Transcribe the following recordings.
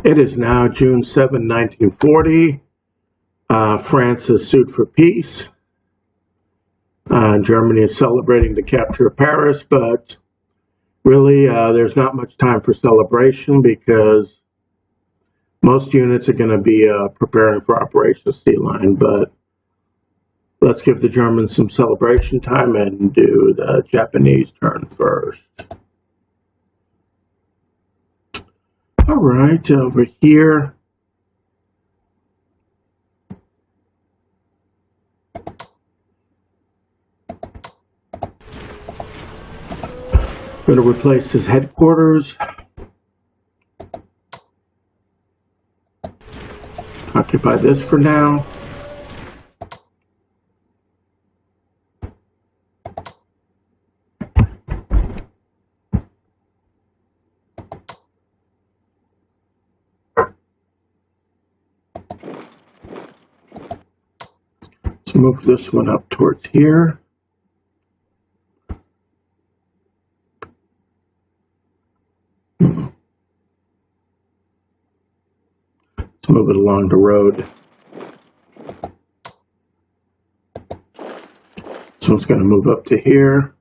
It is now June 7, 1940. France has sued for peace. Germany is celebrating the capture of Paris, but really there's not much time for celebration because most units are going to be preparing for Operation Sealion. But let's give the Germans some celebration time and do the Japanese turn first. All right, over here. Going to replace his headquarters. Occupy this for now. Let's move this one up towards here. Let's move it along the road. This one's going to move up to here.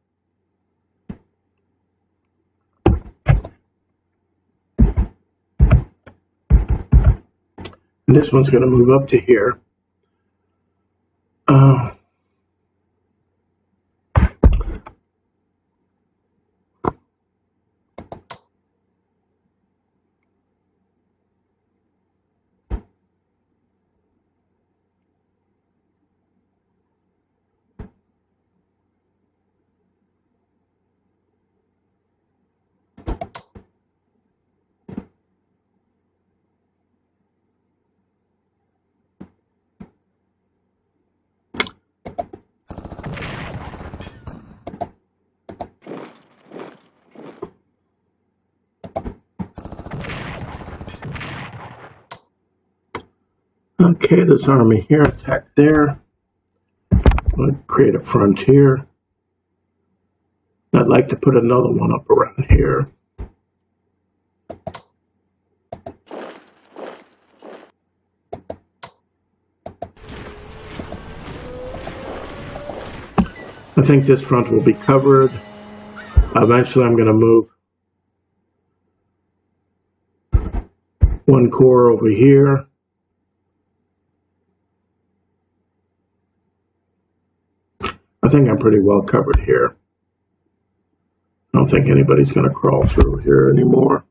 And this one's going to move up to here. Okay, this army here, attack there. I'll create a front here. I'd like to put another one up around here. I think this front will be covered. Eventually I'm going to move one corps over here. I think I'm pretty well covered here. I don't think anybody's going to crawl through here anymore.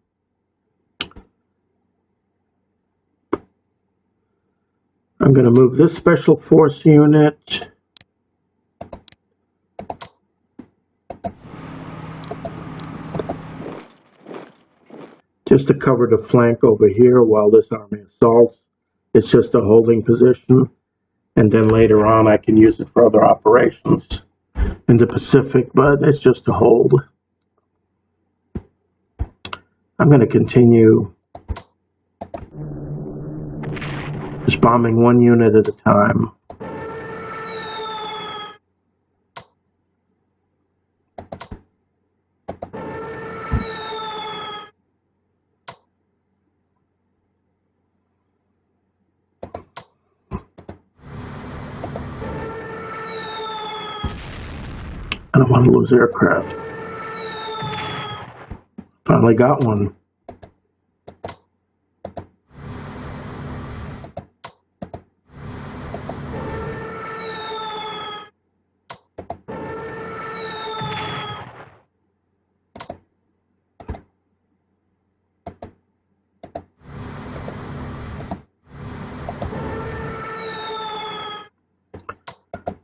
I'm going to move this special force unit. Just to cover the flank over here while this army assaults. It's just a holding position. And then later on, I can use it for other operations in the Pacific, but it's just a hold. I'm going to continue just bombing one unit at a time. I don't want to lose aircraft. Finally got one.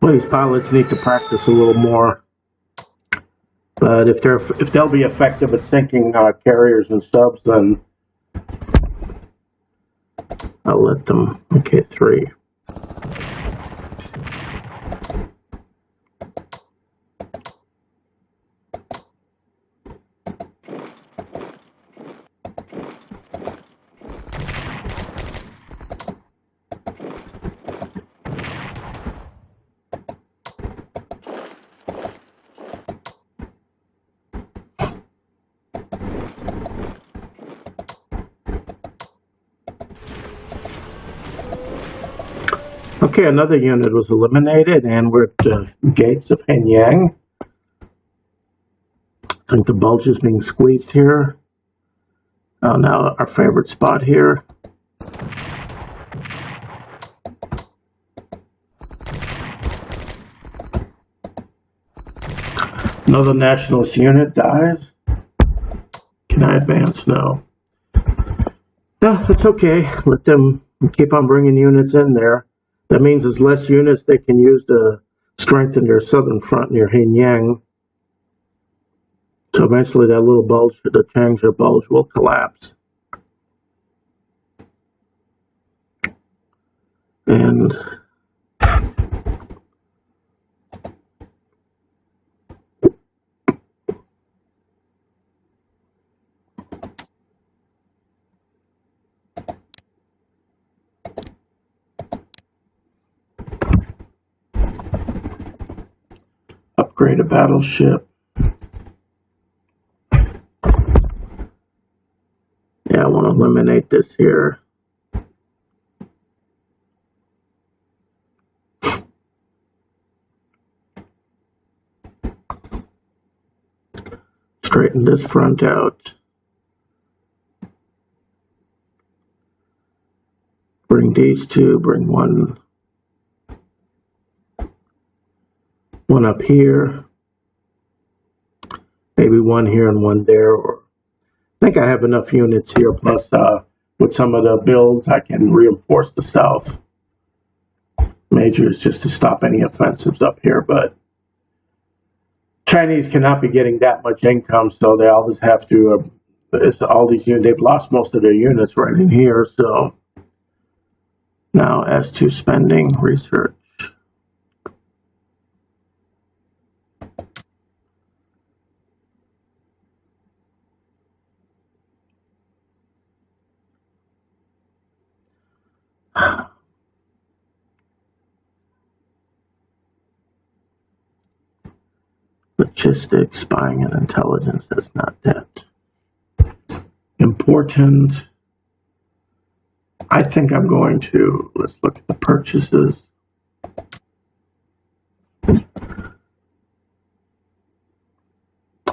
Well, these pilots need to practice a little more. But if they'll be effective at sinking carriers and subs, then I'll let them. Okay, 3. Okay, another unit was eliminated, and we're at the gates of Henyang. I think the bulge is being squeezed here. Oh, now our favorite spot here. Another nationalist unit dies. Can I advance? No. No, it's okay. Let them keep on bringing units in there. That means there's less units they can use to strengthen their southern front near Henyang. So eventually that little bulge, the Changsha bulge, will collapse. And upgrade a battleship. Yeah, I want to eliminate this here. Straighten this front out. Bring these two, bring one up here. Maybe one here and one there. Or I think I have enough units here, plus with some of the builds I can reinforce the south. Major is just to stop any offensives up here, but Chinese cannot be getting that much income, so they always have to, all these units, they've lost most of their units right in here, so now as to spending, research. Logistics, spying, and intelligence, that's not that important. I think I'm going to, let's look at the purchases.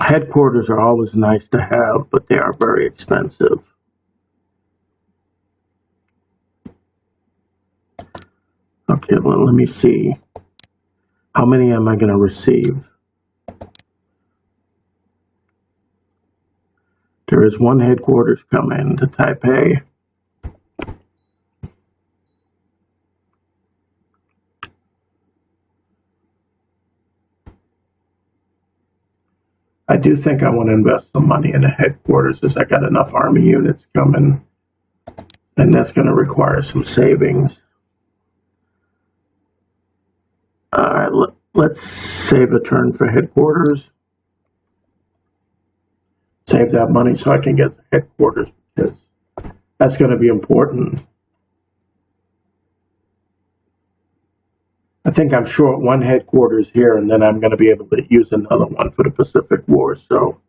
Headquarters are always nice to have, but they are very expensive. Okay, well, let me see. How many am I going to receive? There is one headquarters coming to Taipei. I do think I want to invest some money in the headquarters as I got enough army units coming, and that's going to require some savings. All right, let's save a turn for headquarters. Save that money so I can get the headquarters, because that's going to be important. I think I'm short one headquarters here, and then I'm going to be able to use another one for the Pacific War. So,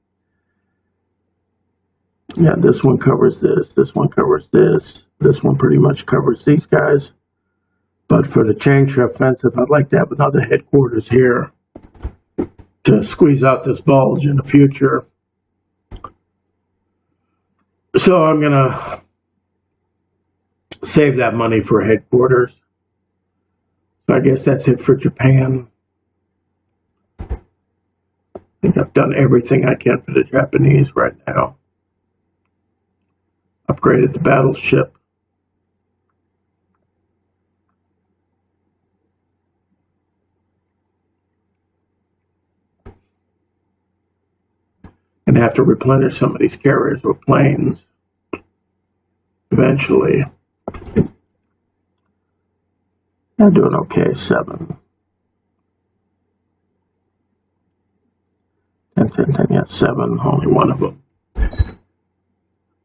yeah, this one covers this one covers this one pretty much covers these guys. But for the Changsha offensive, I'd like to have another headquarters here to squeeze out this bulge in the future. So I'm going to save that money for headquarters. So I guess that's it for Japan. I think I've done everything I can for the Japanese right now. Upgraded the battleship. And have to replenish some of these carriers with planes eventually. I'm doing okay, 7. 10, 10, 10, yeah, 7, only one of them.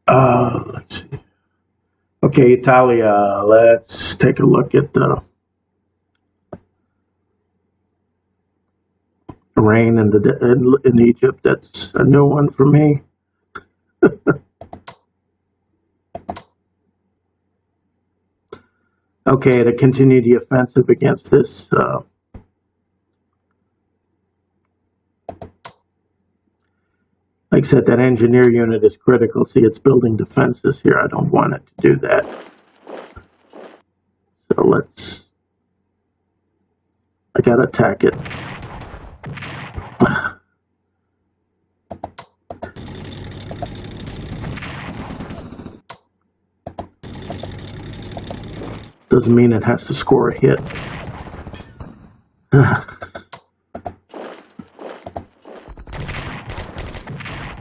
Let's see. Okay, Italia, let's take a look at the rain in Egypt. That's a new one for me. Okay, to continue the offensive against this like I said, that engineer unit is critical. See, it's building defenses here. I don't want it to do that. So I gotta attack it. Doesn't mean it has to score a hit.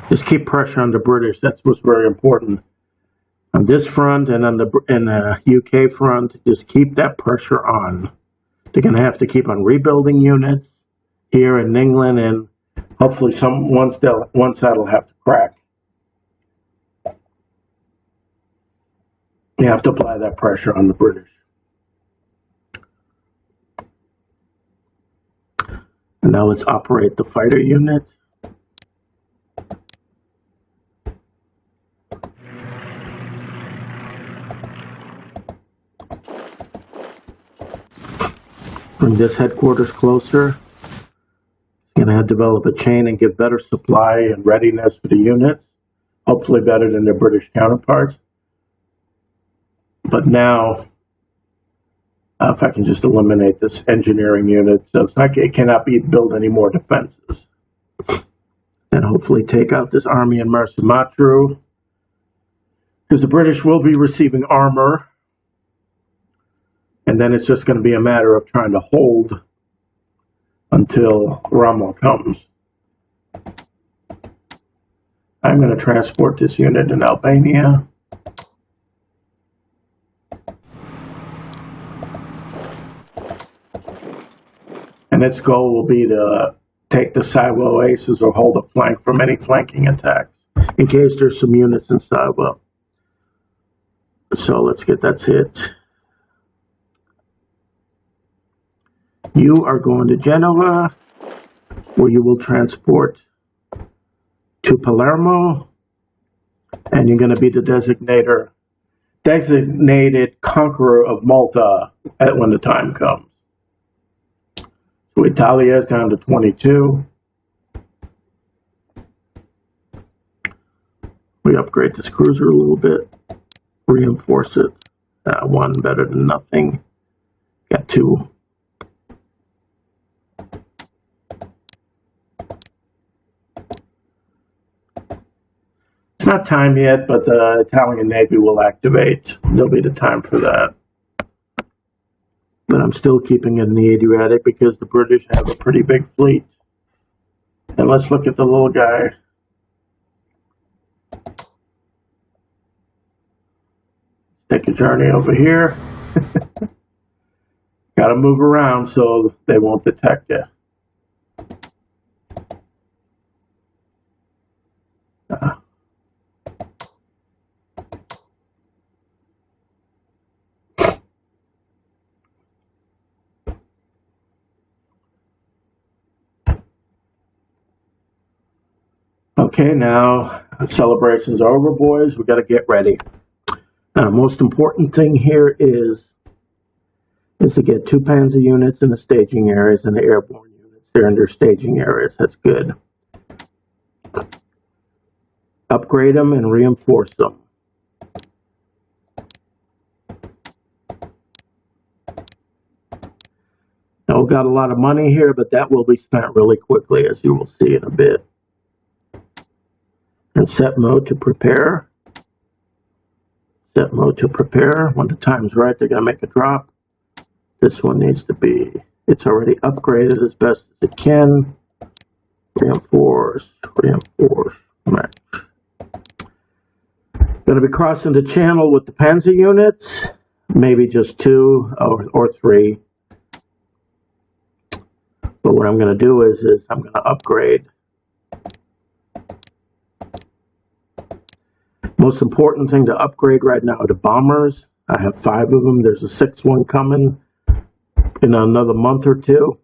Just keep pressure on the British. That's what's very important. On this front and on the UK front, just keep that pressure on. They're going to have to keep on rebuilding units here in England, and hopefully one side will have to crack. You have to apply that pressure on the British. And now let's operate the fighter unit. Bring this headquarters closer. It's going to develop a chain and give better supply and readiness for the units. Hopefully better than their British counterparts. But now, if I can just eliminate this engineering unit, so it cannot build any more defenses. And hopefully take out this army in Mersa Matruh, because the British will be receiving armor. And then it's just going to be a matter of trying to hold until Rommel comes. I'm going to transport this unit in Albania. And its goal will be to take the Siwa Oasis or hold a flank from any flanking attacks, in case there's some units in Siwa. So that's it. You are going to Genoa, where you will transport to Palermo, and you're going to be the designated conqueror of Malta when the time comes. So Italia is down to 22. We upgrade this cruiser a little bit, reinforce it. One better than nothing. Got two. It's not time yet, but the Italian Navy will activate. There'll be the time for that. But I'm still keeping it in the Adriatic because the British have a pretty big fleet. And let's look at the little guy. Take a journey over here. Got to move around so they won't detect you. Okay, now celebration's over, boys. We got to get ready. Most important thing here is to get 2 Panzer units in the staging areas and the airborne units. They're in their staging areas. That's good. Upgrade them and reinforce them. Now, we've got a lot of money here, but that will be spent really quickly, as you will see in a bit. And set mode to prepare. Set mode to prepare. When the time's right, they're going to make a drop. This one needs to be, it's already upgraded as best as it can. Reinforce, reinforce, match. Going to be crossing the channel with the Panzer units. Maybe just 2 or 3. But what I'm going to do is I'm going to upgrade. Most important thing to upgrade right now are the bombers. I have 5 of them. There's a 6th one coming in another month or 2.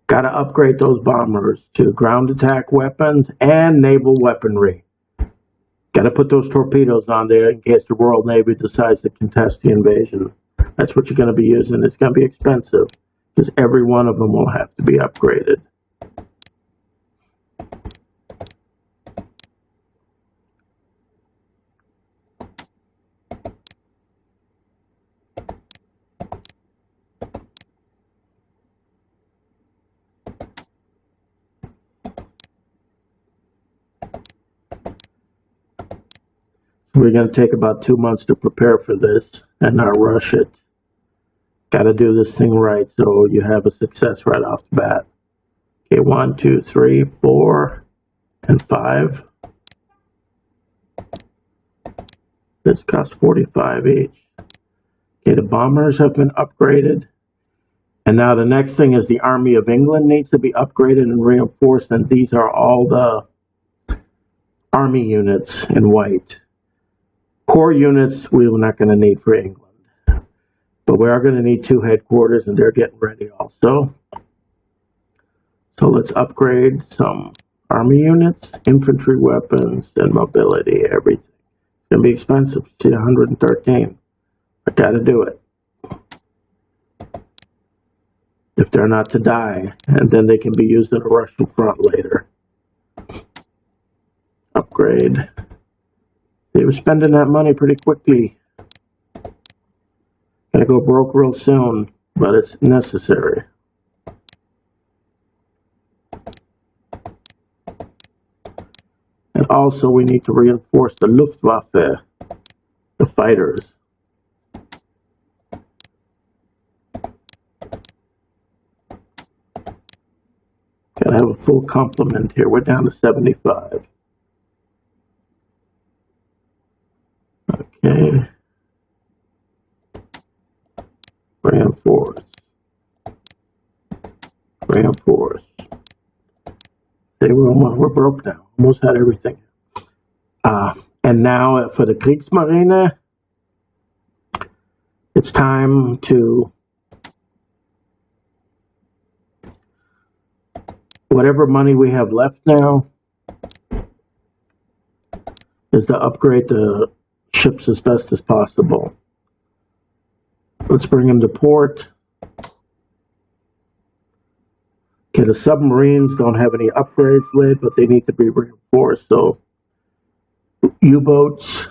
Got to upgrade those bombers to ground attack weapons and naval weaponry. Got to put those torpedoes on there in case the Royal Navy decides to contest the invasion. That's what you're going to be using. It's going to be expensive because every one of them will have to be upgraded. We're going to take about 2 months to prepare for this and not rush it. Got to do this thing right so you have a success right off the bat. Okay, 1, 2, 3, 4, and 5. This costs 45 each. Okay, the bombers have been upgraded. And now the next thing is the Army of England needs to be upgraded and reinforced, and these are all the Army units in white. Core units we're not going to need for England. But we are going to need 2 headquarters, and they're getting ready also. So let's upgrade some Army units, infantry weapons, and mobility, everything. It's going to be expensive. See, 113. I got to do it. If they're not to die, and then they can be used in a Russian front later. Upgrade. They were spending that money pretty quickly. Gonna go broke real soon, but it's necessary. And also we need to reinforce the Luftwaffe, the fighters. Gotta have a full complement here. We're down to 75. Okay. Reinforce. Reinforce. See, we're broke now. Almost had everything. And now for the Kriegsmarine, it's time to whatever money we have left now is to upgrade the ships as best as possible. Let's bring them to port. Okay, the submarines don't have any upgrades laid, but they need to be reinforced. So U-boats.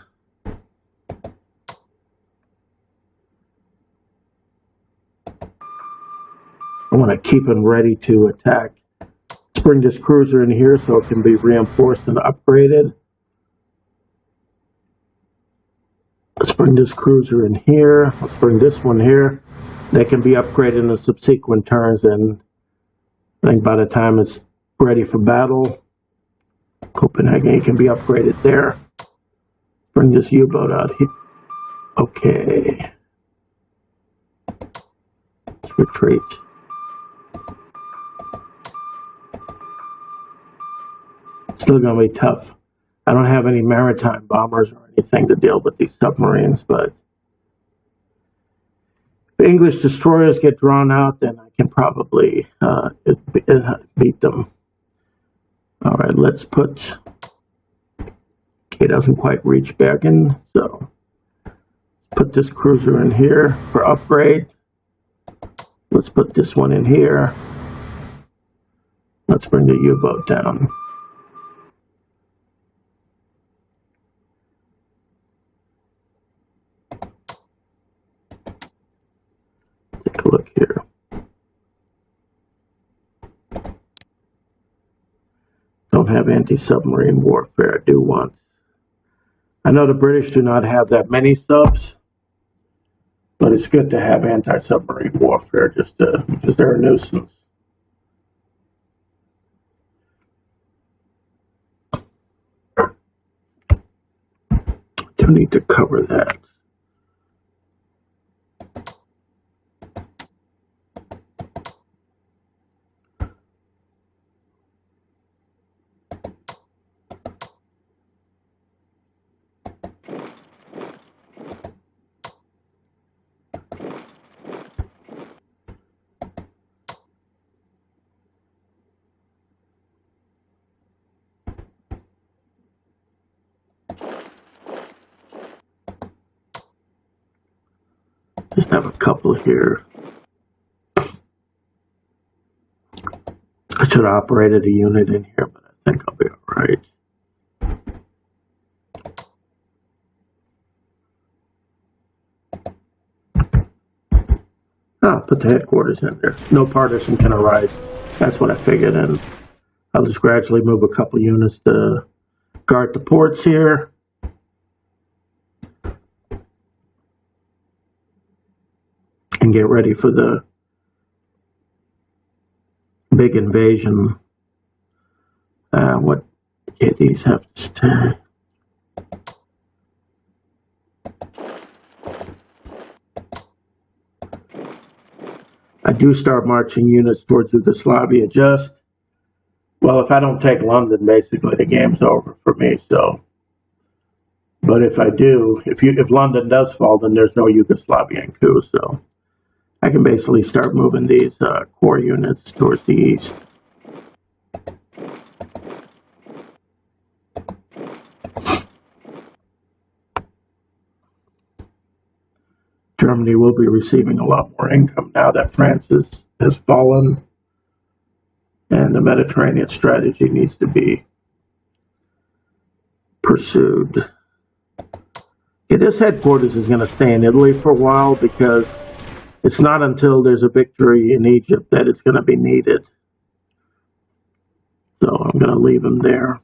I want to keep them ready to attack. Let's bring this cruiser in here so it can be reinforced and upgraded. Let's bring this cruiser in here. Let's bring this one here. They can be upgraded in the subsequent turns, and I think by the time it's ready for battle, Copenhagen can be upgraded there. Bring this U-boat out here. Okay. Let's retreat. Still going to be tough. I don't have any maritime bombers or anything to deal with these submarines, but if English destroyers get drawn out, then I can probably beat them. All right, let's put... Okay, doesn't quite reach Bergen, so put this cruiser in here for upgrade. Let's put this one in here. Let's bring the U-boat down. Take a look here. Don't have anti-submarine warfare. I do want. I know the British do not have that many subs, but it's good to have anti-submarine warfare just because they're a nuisance. Do need to cover that. Just have a couple here. I should have operated a unit in here, but I think I'll be all right. Put the headquarters in there. No partition can arise. That's what I figured, and I'll just gradually move a couple units to guard the ports here. And get ready for the big invasion. What do these have to stay? I do start marching units towards Yugoslavia just, well, if I don't take London, basically the game's over for me, so. But if I do, if London does fall, then there's no Yugoslavian coup, so I can basically start moving these core units towards the east. Germany will be receiving a lot more income now that France has fallen, and the Mediterranean strategy needs to be pursued. Yeah, this headquarters is going to stay in Italy for a while because it's not until there's a victory in Egypt that it's going to be needed. So I'm going to leave them there.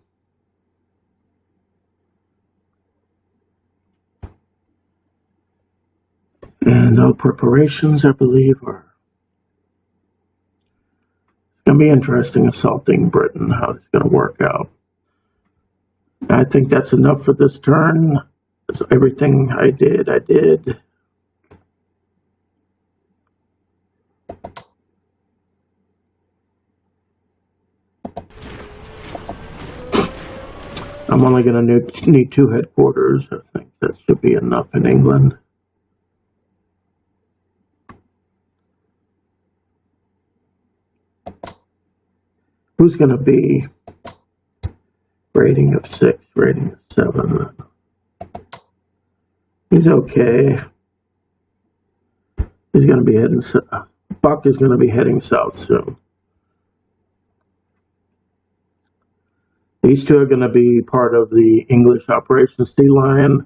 And no preparations, I believe, are. It's going to be interesting assaulting Britain, how it's going to work out. I think that's enough for this turn. That's everything I did. I'm only going to need 2 headquarters. I think that should be enough in England. Who's going to be rating of 6, rating of 7? He's okay. He's going to be heading south. Buck is going to be heading south soon. These 2 are going to be part of the English Operation Sealion.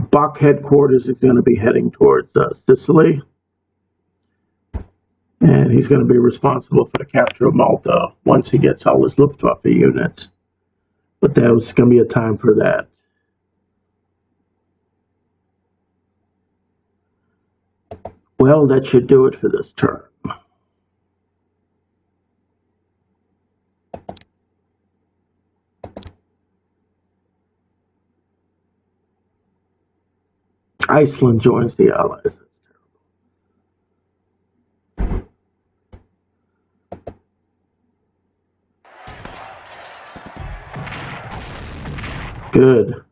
Buck headquarters is going to be heading towards Sicily. And he's going to be responsible for the capture of Malta once he gets all his Luftwaffe units. But there's going to be a time for that. Well, that should do it for this turn. Iceland joins the Allies. Good.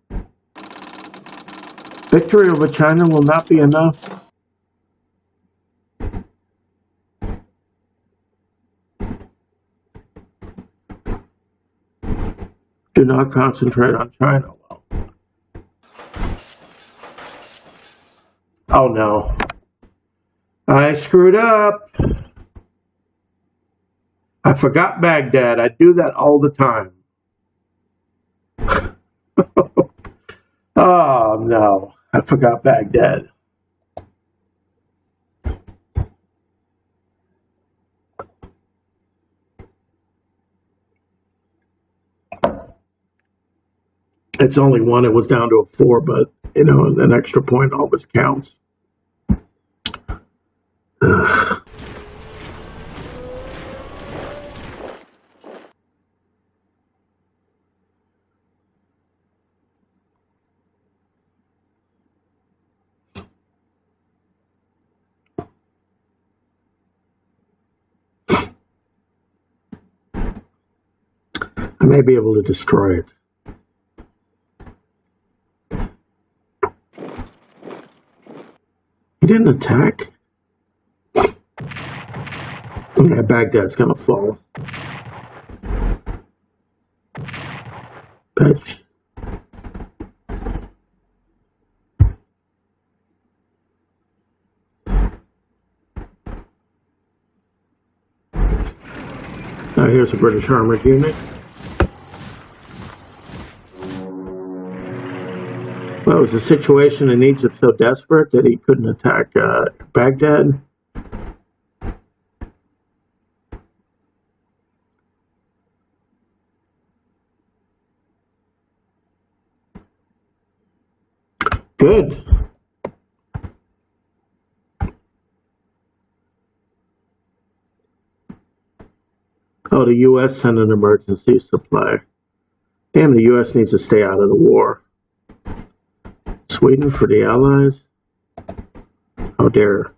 Victory over China will not be enough. Do not concentrate on China. Oh no. I screwed up. I forgot Baghdad. I do that all the time. Oh no, I forgot Baghdad. It's only 1, it was down to a 4, but you know, an extra point always counts. I may be able to destroy it. He didn't attack? Yeah, Baghdad's gonna fall. Patch. Here's a British armored unit. Well, was the situation in Egypt so desperate that he couldn't attack Baghdad? Good. Oh, the U.S. sent an emergency supply. Damn, the U.S. needs to stay out of the war. Sweden for the Allies? How dare.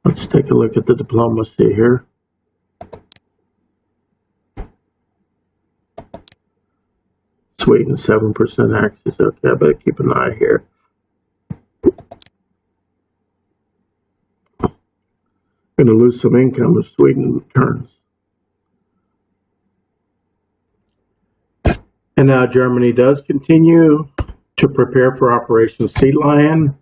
Let's take a look at the diplomacy here. Sweden, 7% axis. Okay, I better keep an eye here. Going to lose some income if Sweden returns. And now Germany does continue to prepare for Operation Sealion,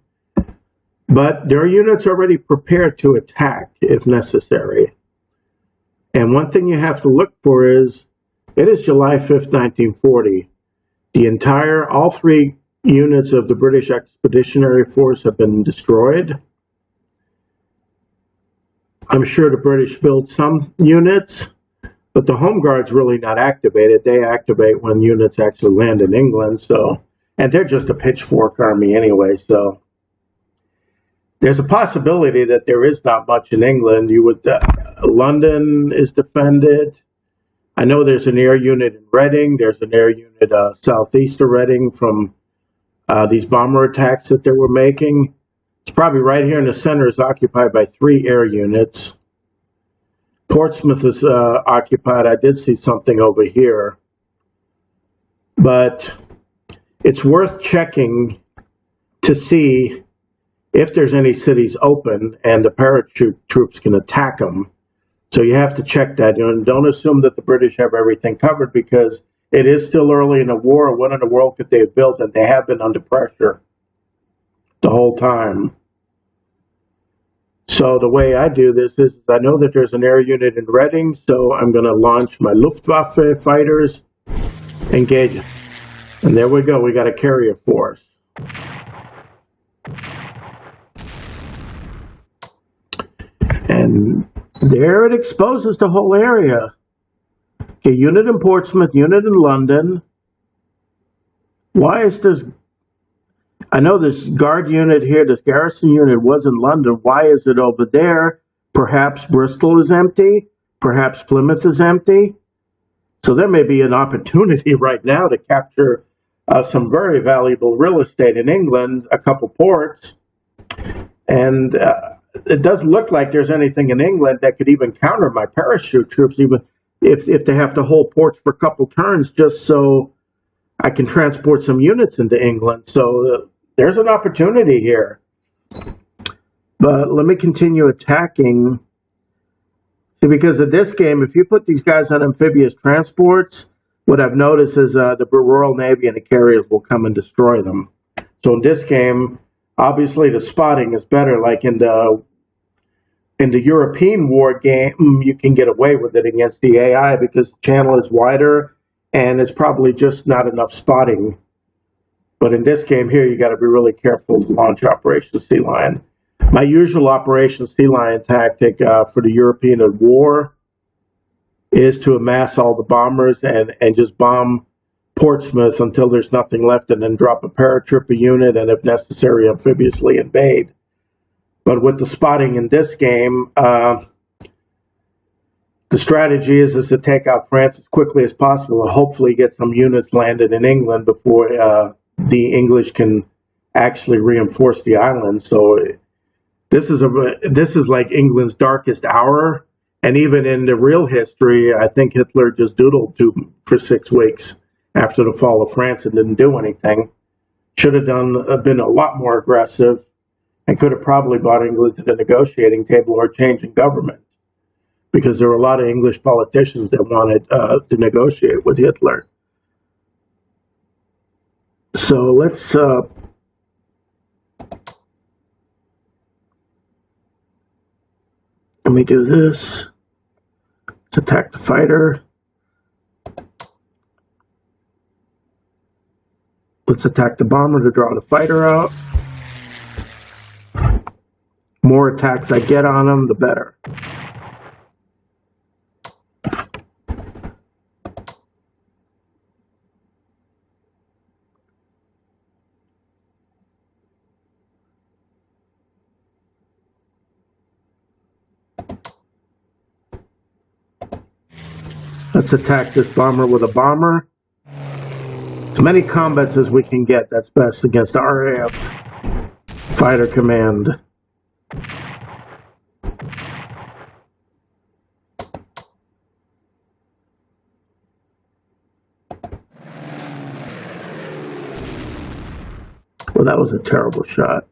but their units are already prepared to attack if necessary. And one thing you have to look for is, it is July 5th, 1940. All three units of the British Expeditionary Force have been destroyed. I'm sure the British built some units, but the Home Guard's really not activated. They activate when units actually land in England, so, and they're just a pitchfork army anyway, so there's a possibility that there is not much in England. London is defended. I know there's an air unit in Reading. There's an air unit southeast of Reading from these bomber attacks that they were making. It's probably right here in the center is occupied by 3 air units. Portsmouth is occupied. I did see something over here. But it's worth checking to see if there's any cities open and the parachute troops can attack them. So you have to check that. Don't assume that the British have everything covered, because it is still early in the war. What in the world could they have built? And they have been under pressure the whole time. So the way I do this is, I know that there's an air unit in Reading, so I'm going to launch my Luftwaffe fighters, engage. And there we go. We got a carrier force. And there it exposes the whole area. Okay, unit in Portsmouth, unit in London. Why is this? I know this guard unit here, this garrison unit was in London. Why is it over there? Perhaps Bristol is empty. Perhaps Plymouth is empty. So there may be an opportunity right now to capture some very valuable real estate in England, a couple ports. And it doesn't look like there's anything in England that could even counter my parachute troops, even if they have to hold ports for a couple turns just so I can transport some units into England. So there's an opportunity here. But let me continue attacking. See, because of this game, if you put these guys on amphibious transports, what I've noticed is the Royal Navy and the carriers will come and destroy them. So in this game, obviously the spotting is better. Like in the European war game, you can get away with it against the AI because the channel is wider and it's probably just not enough spotting. But in this game here, you got to be really careful to launch Operation Sealion. My usual Operation Sealion tactic for the European war is to amass all the bombers and just bomb Portsmouth until there's nothing left, and then drop a paratrooper unit and, if necessary, amphibiously invade. But with the spotting in this game, the strategy is to take out France as quickly as possible and hopefully get some units landed in England before the English can actually reinforce the island. So this is like England's darkest hour. And even in the real history, I think Hitler just doodled for 6 weeks after the fall of France and didn't do anything. Should have been a lot more aggressive and could have probably brought England to the negotiating table or changing government, because there were a lot of English politicians that wanted to negotiate with Hitler. So let's let me do this. Let's attack the fighter. Let's attack the bomber to draw the fighter out. More attacks I get on them, the better. Let's attack this bomber with a bomber. As many combats as we can get, that's best against the RAF fighter command. Well, that was a terrible shot.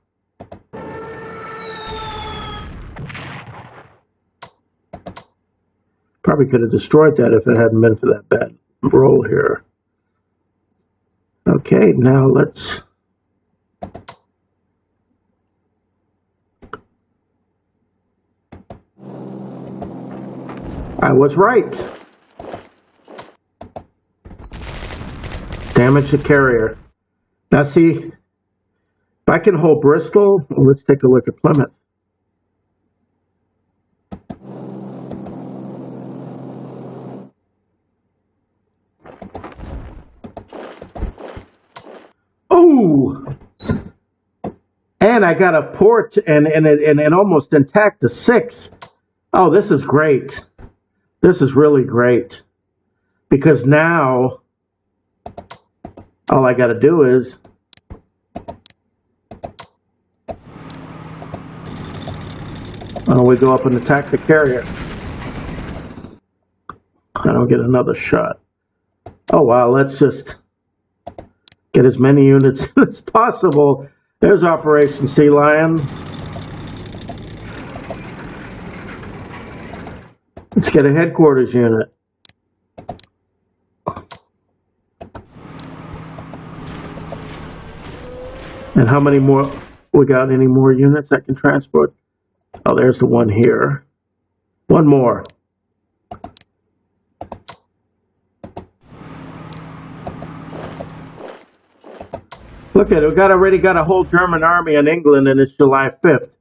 Probably could have destroyed that if it hadn't been for that bad roll here. Okay, now let's... I was right. Damage the carrier. Now see, if I can hold Bristol, let's take a look at Plymouth. Oh! And I got a port and almost intact the 6. Oh, this is great. This is really great. Because now all I got to do is we go up and attack the carrier. I don't get another shot. Oh wow, let's just get as many units as possible. There's Operation Sealion. Let's get a headquarters unit. And how many more? We got any more units I can transport? Oh, there's the one here. One more. Look at it, we already got a whole German army in England, and it's July 5th.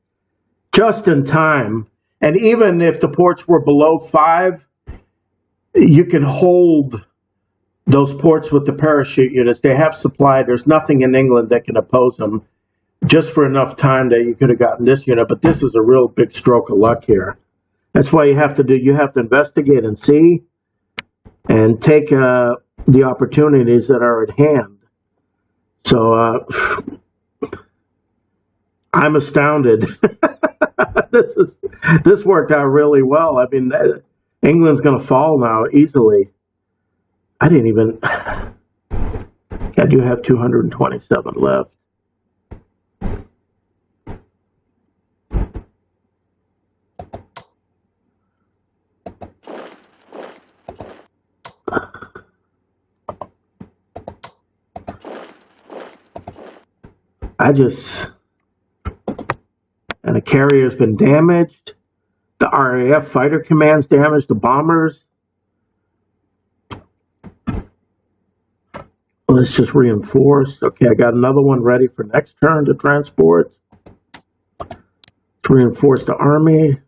Just in time. And even if the ports were below 5, you can hold those ports with the parachute units. They have supply. There's nothing in England that can oppose them. Just for enough time that you could have gotten this unit. But this is a real big stroke of luck here. That's why you have to investigate and see and take the opportunities that are at hand. So I'm astounded. This worked out really well. I mean, England's going to fall now easily. I didn't even. I do have 227 left. And the carrier's been damaged. The RAF fighter command's damaged. The bombers. Let's just reinforce. Okay, I got another one ready for next turn to transport. Let's reinforce the army.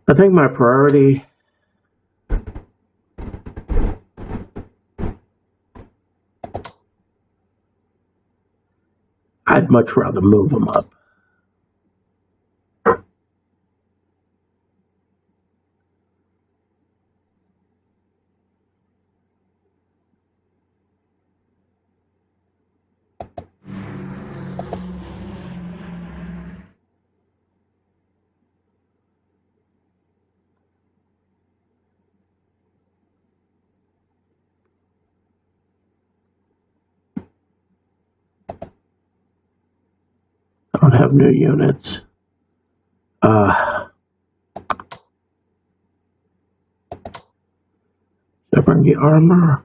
I think my priority I'd much rather move them up. I don't have new units. I bring the armor.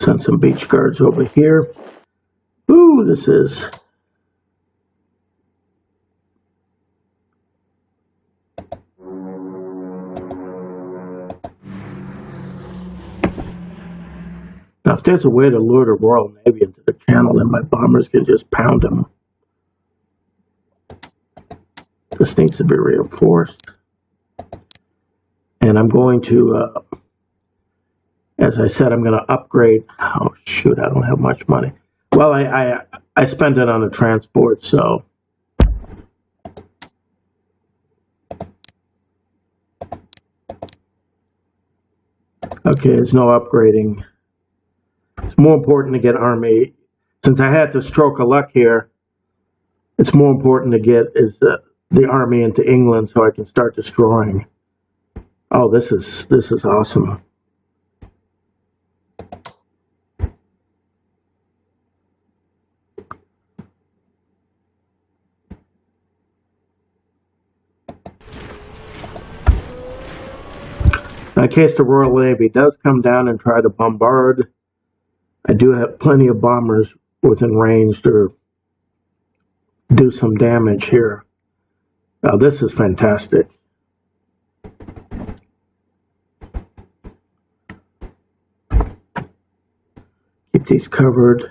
Send some beach guards over here. Ooh, this is... Now, if there's a way to lure the Royal Navy into the channel, then my bombers can just pound them. This needs to be reinforced. And I'm going to, as I said, I'm going to upgrade. Oh, shoot, I don't have much money. Well, I spend it on a transport, so. Okay, there's no upgrading. It's more important to get army. Since I had the stroke of luck here, it's more important to get the army into England so I can start destroying. Oh, this is awesome. In case the Royal Navy does come down and try to bombard, I do have plenty of bombers within range to do some damage here. Oh, this is fantastic. Keep these covered.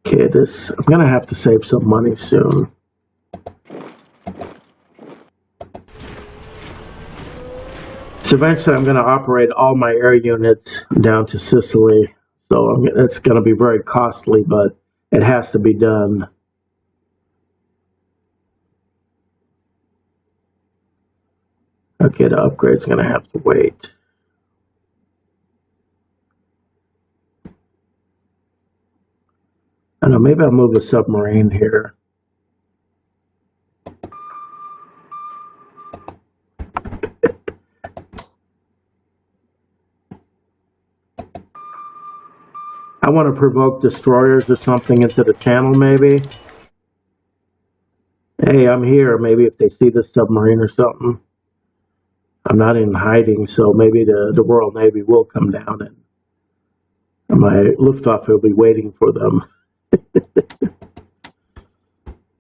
Okay, I'm gonna have to save some money soon. So eventually I'm gonna operate all my air units down to Sicily. So it's gonna be very costly, but it has to be done. Okay, the upgrade's gonna have to wait. I don't know, maybe I'll move a submarine here. I want to provoke destroyers or something into the channel, maybe. Hey, I'm here. Maybe if they see the submarine or something. I'm not in hiding, so maybe the Royal Navy will come down and my Luftwaffe will be waiting for them.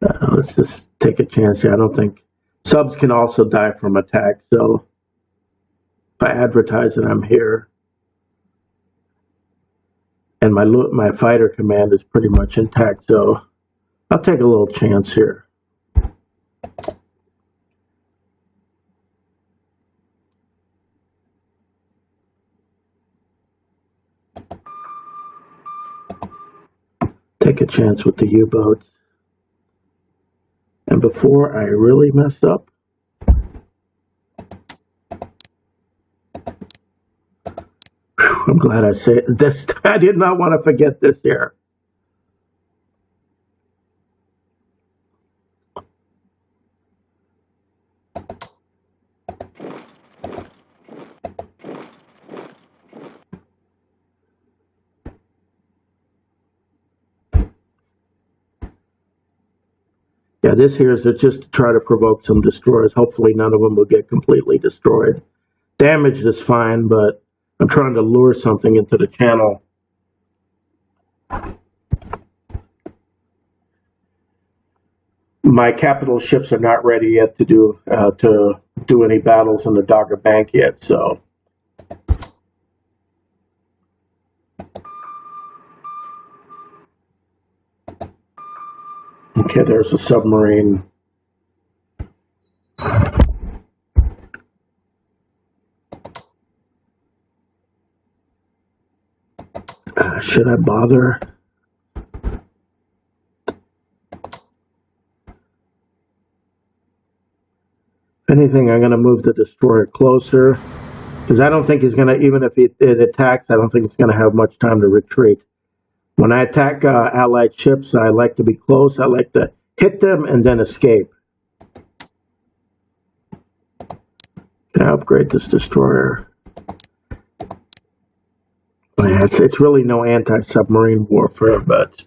Let's just take a chance here. I don't think subs can also die from attack, so if I advertise that I'm here, and my fighter command is pretty much intact, so I'll take a little chance here. Take a chance with the U-boats. And before I really messed up, I'm glad I say this. I did not want to forget this here. Yeah, this here is just to try to provoke some destroyers. Hopefully none of them will get completely destroyed. Damaged is fine, but I'm trying to lure something into the channel. My capital ships are not ready yet to do any battles in the Dogger Bank yet, so. Okay, there's a submarine. Should I bother? If anything, I'm going to move the destroyer closer, because I don't think he's going to, even if it attacks, I don't think it's going to have much time to retreat. When I attack Allied ships, I like to be close. I like to hit them and then escape. Can I upgrade this destroyer? Yeah, it's really no anti-submarine warfare, but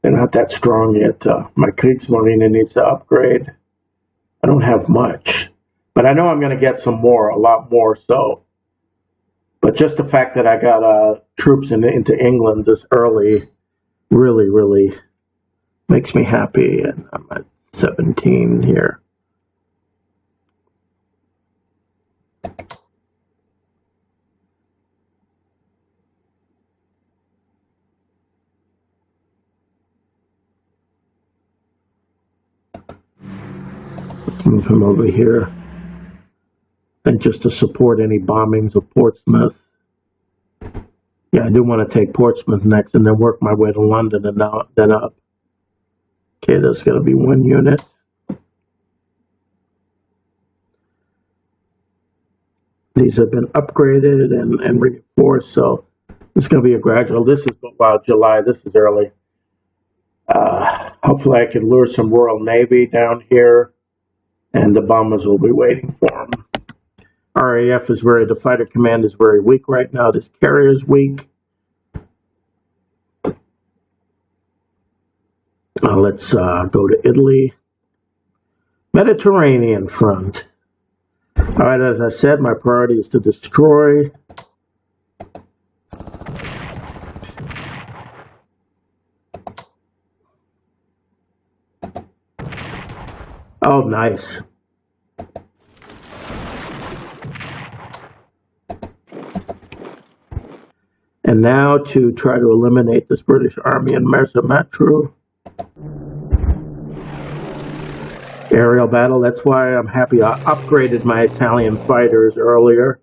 they're not that strong yet. My Kriegsmarine needs to upgrade. don't have much, but I know I'm going to get some more, a lot more so. But just the fact that I got troops into England this early really, really makes me happy. And I'm at 17 here. Let's move him over here. And just to support any bombings of Portsmouth. Yeah, I do want to take Portsmouth next and then work my way to London and then up. Okay, there's going to be one unit. These have been upgraded and reinforced, so it's going to be a gradual. This is, wow, July, this is early. Hopefully I can lure some Royal Navy down here, and the bombers will be waiting for them. RAF is the fighter command is very weak right now. This carrier is weak. Let's go to Italy. Mediterranean front. All right, as I said, my priority is to destroy. Oh, nice. And now to try to eliminate this British Army in Matru. Aerial battle, that's why I'm happy I upgraded my Italian fighters earlier.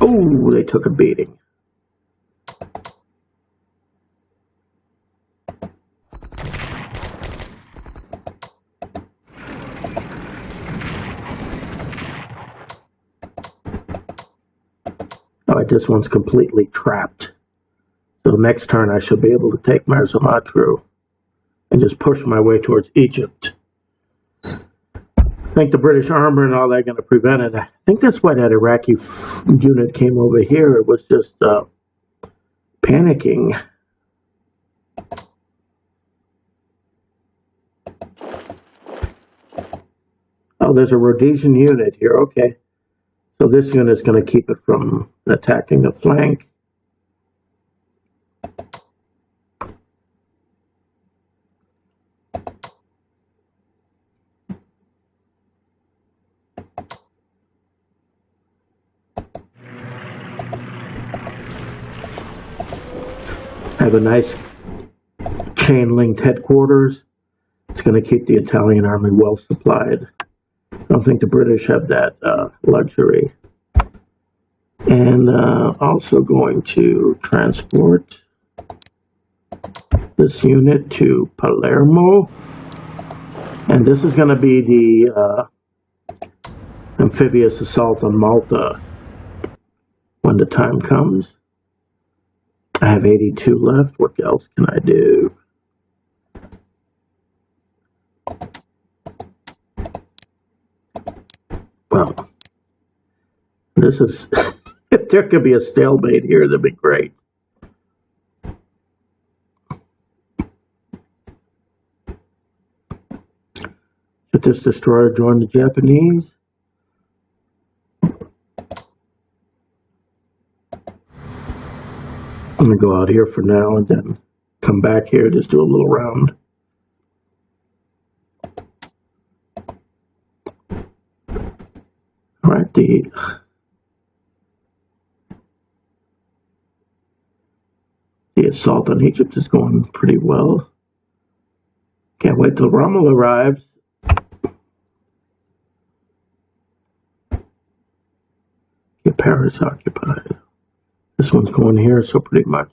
Oh, they took a beating. Alright, this one's completely trapped. So next turn I should be able to take Matru and just push my way towards Egypt. I think the British armor and all that are going to prevent it. I think that's why that Iraqi unit came over here. It was just panicking. Oh, there's a Rhodesian unit here. Okay. So this unit is going to keep it from attacking the flank. Have a nice chain-linked headquarters. It's going to keep the Italian army well supplied. I don't think the British have that luxury. And also going to transport this unit to Palermo. And this is going to be the amphibious assault on Malta when the time comes. I have 82 left. What else can I do? Well, this is, if there could be a stalemate here, that'd be great. Should this destroyer join the Japanese? I'm going to go out here for now and then come back here, just do a little round. All right, the assault on Egypt is going pretty well. Can't wait till Rommel arrives. Get Paris occupied. This one's going here, so pretty much.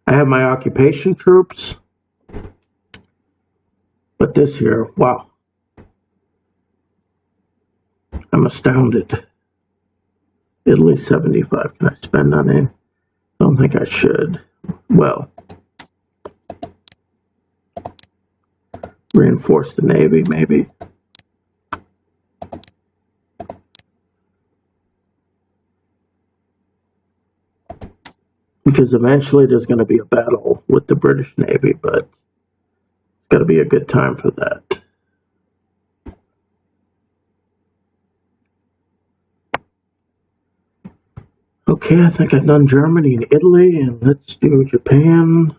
I have my occupation troops. But this here, wow. I'm astounded. Italy 75. Can I spend on it? I don't think I should. Well. Reinforce the Navy, maybe. Because eventually there's going to be a battle with the British Navy, but got to be a good time for that. Okay, I think I've done Germany and Italy, and let's do Japan.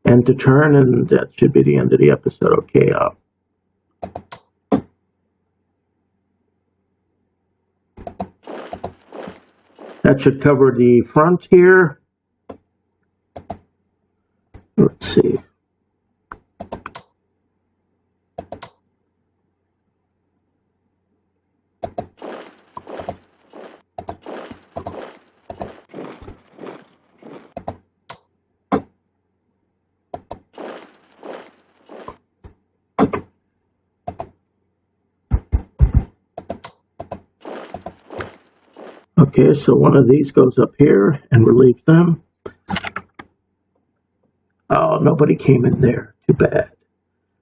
End to turn, and that should be the end of the episode. Okay, that should cover the front here. Let's see. Okay, so one of these goes up here and relieves them. Oh, nobody came in there. Too bad.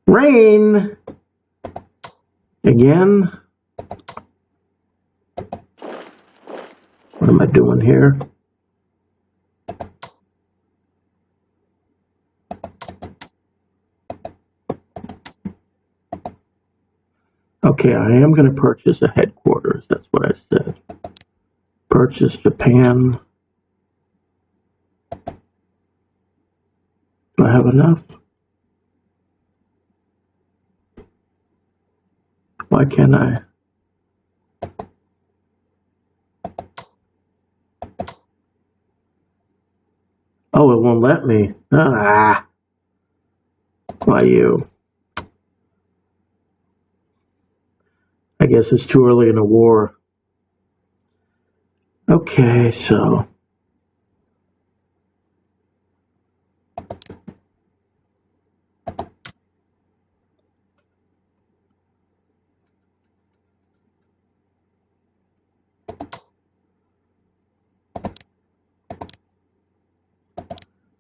Rain! Again? What am I doing here? Okay, I am going to purchase a headquarters. That's what I said. Purchase Japan. Do I have enough? Why can't I? Oh, it won't let me. Ah. Why you? I guess it's too early in the war. Okay, so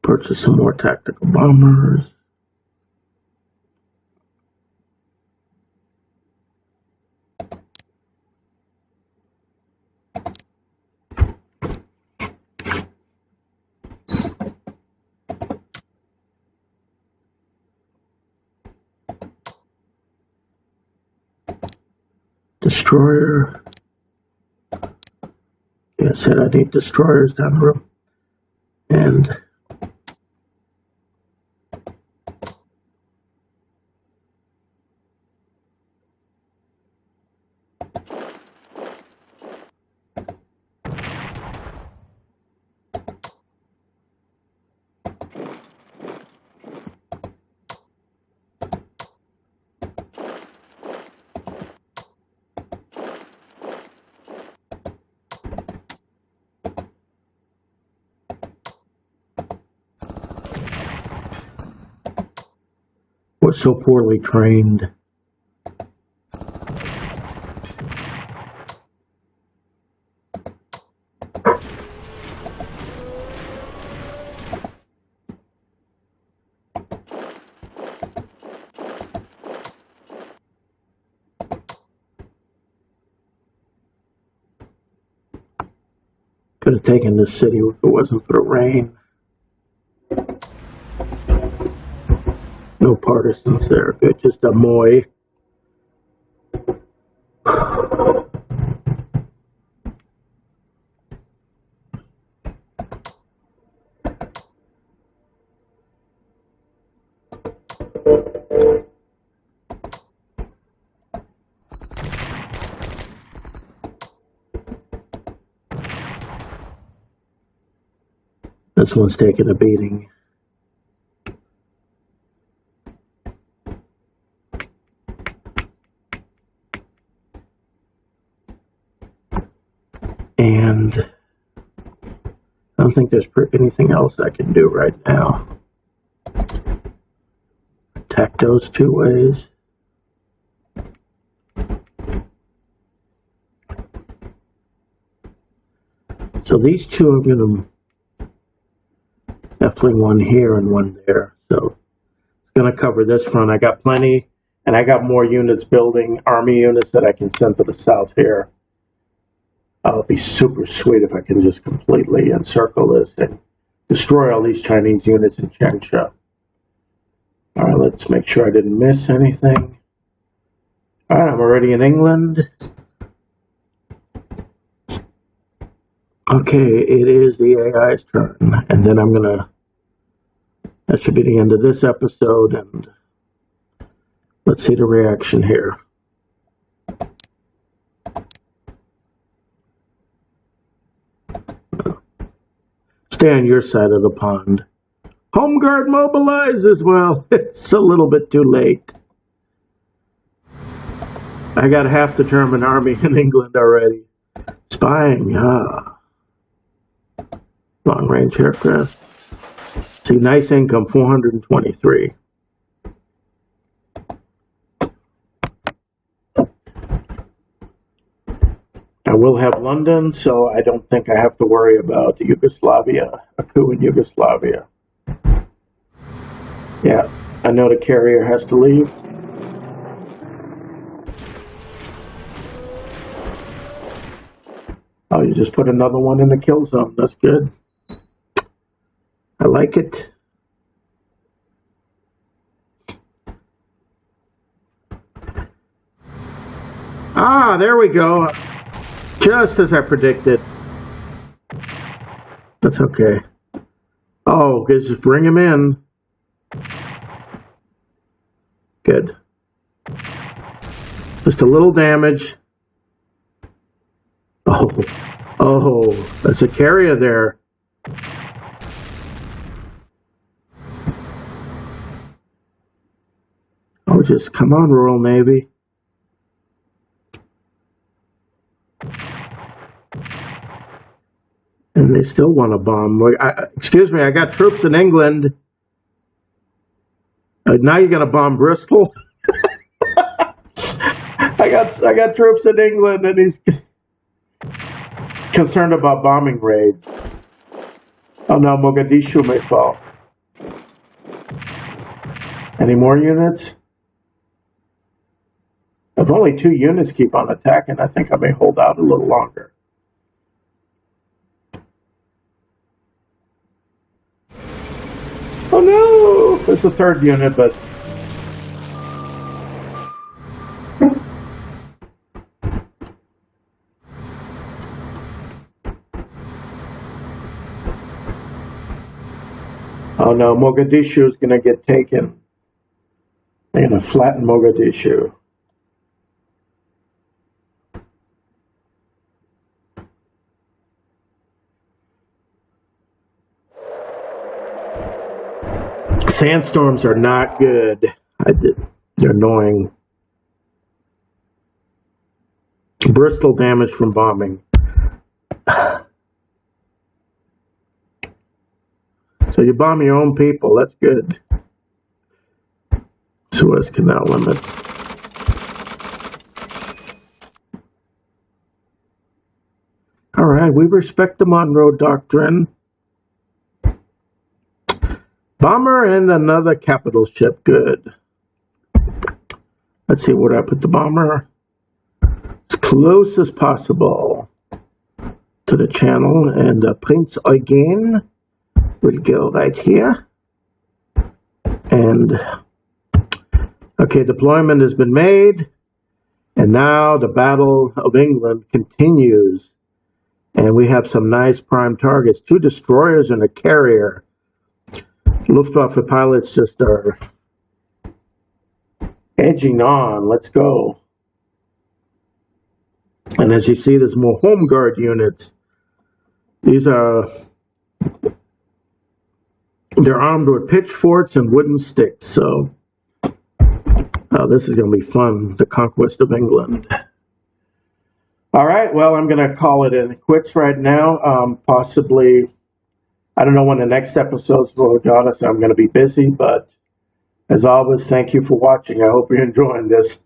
purchase some more tactical bombers. Destroyer. Yeah, I said I need destroyers down the road. And we're so poorly trained. Could have taken this city if it wasn't for the rain. No partisans there. Good, just a moi. This one's taking a beating. And I don't think there's anything else I can do right now. Attack those two ways. So these two are going to definitely one here and one there. So it's going to cover this front. I got plenty, and I got more units building, army units that I can send to the south here. It'll be super sweet if I can just completely encircle this and destroy all these Chinese units in Changsha. All right, let's make sure I didn't miss anything. All right, I'm already in England. Okay, it is the AI's turn, and then that should be the end of this episode, and let's see the reaction here. Stay on your side of the pond. Home guard mobilizes. Well, it's a little bit too late. I got half the German army in England already. Spying, long-range aircraft. See, nice income, 423. I will have London, so I don't think I have to worry about Yugoslavia, a coup in Yugoslavia. Yeah, I know the carrier has to leave. Oh, you just put another one in the kill zone. That's good. I like it. Ah, there we go. Just as I predicted. That's okay. Oh, just bring him in. Good. Just a little damage. Oh, that's a carrier there. Oh, just come on, Royal Navy. And they still want to bomb. Excuse me, I got troops in England. Now you're going to bomb Bristol? I got troops in England, and he's concerned about bombing raids. Oh no, Mogadishu may fall. Any more units? If only 2 units keep on attacking, I think I may hold out a little longer. Oh no! There's a 3rd unit, but... Oh no, Mogadishu is going to get taken. They're going to flatten Mogadishu. Sandstorms are not good. They're annoying. Bristol damage from bombing. So you bomb your own people, that's good. Suez Canal limits. All right, we respect the Monroe Doctrine. Bomber and another capital ship, good. Let's see, where do I put the bomber? As close as possible to the channel, and Prince Eugen will go right here. And okay, deployment has been made, and now the Battle of England continues, and we have some nice prime targets, 2 destroyers and a carrier. Luftwaffe pilots just are edging on. Let's go. And as you see, there's more home guard units. These are, they're armed with pitchforks and wooden sticks. So this is going to be fun, the conquest of England. All right, well, I'm going to call it quits right now. Possibly, I don't know when the next episodes will go on, so I'm going to be busy. But as always, thank you for watching. I hope you're enjoying this.